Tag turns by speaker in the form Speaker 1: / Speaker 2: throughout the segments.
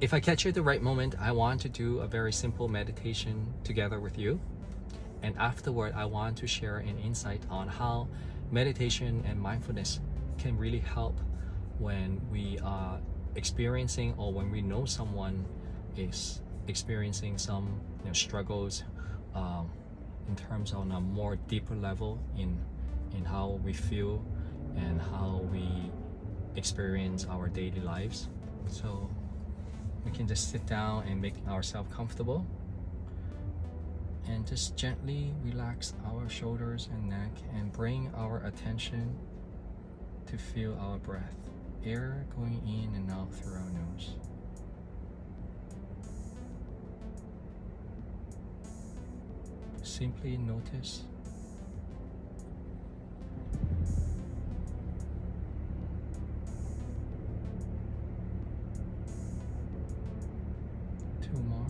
Speaker 1: if I catch you at the right moment, I want to do a very simple meditation together with you. And afterward, I want to share an insight on how meditation and mindfulness can really help when we are experiencing, or when we know someone is experiencing some struggles in terms on a more deeper level in how we feel and how we experience our daily lives. So we can just sit down and make ourselves comfortable and just gently relax our shoulders and neck and bring our attention to feel our breath, air going in and out through our nose. Simply notice two more.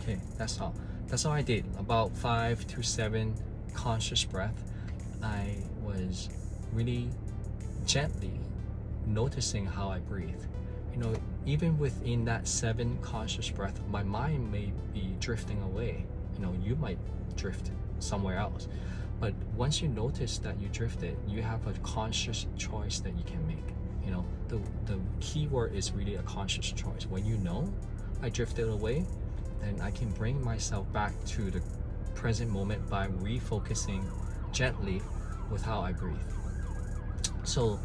Speaker 1: Okay, that's all. That's all I did. About 5 to 7 conscious breath. I was really gently noticing how I breathe. Even within that 7 conscious breath, my mind may be drifting away. You might drift somewhere else. But once you notice that you drifted, you have a conscious choice that you can make. The key word is really a conscious choice. When you know I drifted away, then I can bring myself back to the present moment by refocusing gently with how I breathe. So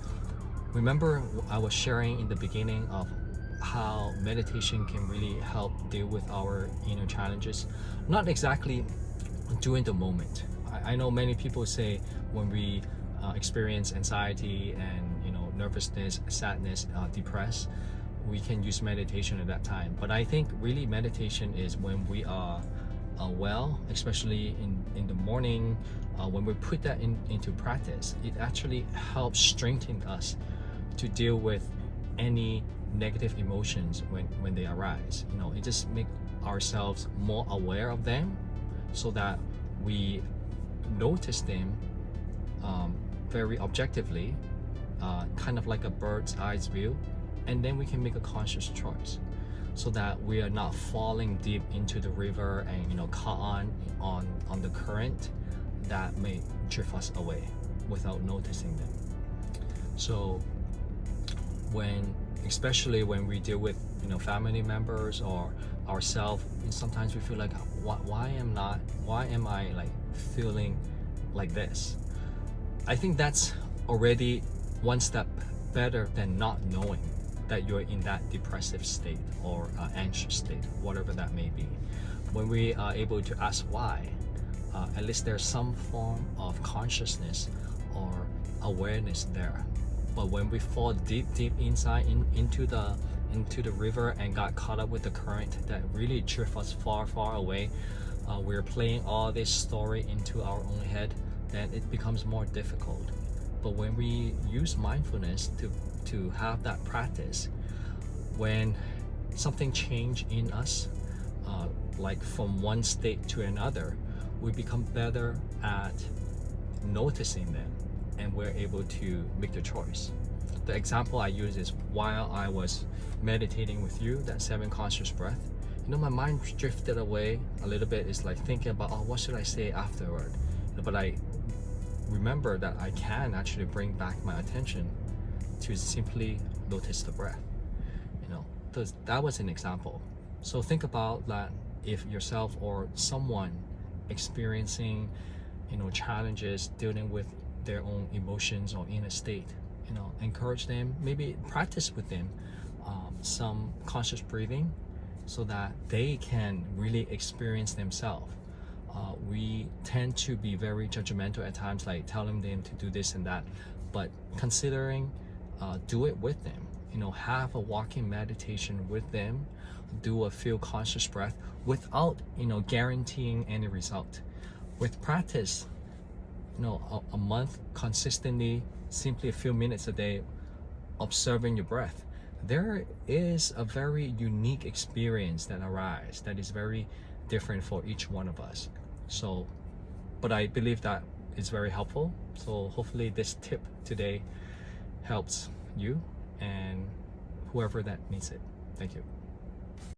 Speaker 1: remember, I was sharing in the beginning of how meditation can really help deal with our inner challenges, not exactly during the moment. I know many people say when we experience anxiety and nervousness, sadness, depressed, we can use meditation at that time. But I think really meditation is when we are well, especially in the morning, when we put that into practice, it actually helps strengthen us to deal with any negative emotions when they arise. It just makes ourselves more aware of them so that we notice them very objectively, kind of like a bird's eye view, and then we can make a conscious choice so that we are not falling deep into the river and caught on the current that may drift us away without noticing them. So especially when we deal with family members or ourselves, sometimes we feel like, why am I like feeling like this? I think that's already one step better than not knowing that you're in that depressive state or anxious state, whatever that may be. When we are able to ask why, at least there's some form of consciousness or awareness there. But when we fall deep inside into the river and got caught up with the current that really drift us far away, we're playing all this story into our own head, then it becomes more difficult. But when we use mindfulness to have that practice, when something change in us, like from one state to another, we become better at noticing them, and we're able to make the choice. The example I use is while I was meditating with you, that 7 conscious breath, my mind drifted away a little bit. It's like thinking about, what should I say afterward? But I remember that I can actually bring back my attention to simply notice the breath. That was an example. So think about that. If yourself or someone experiencing challenges dealing with their own emotions or inner state, encourage them, maybe practice with them some conscious breathing so that they can really experience themselves. We tend to be very judgmental at times, like telling them to do this and that, but considering do it with them. Have a walking meditation with them, do a few conscious breath without guaranteeing any result. With practice, a month consistently, simply a few minutes a day observing your breath, there is a very unique experience that arises that is very different for each one of us. So, but I believe that it's very helpful. So hopefully this tip today helps you and whoever that needs it. Thank you.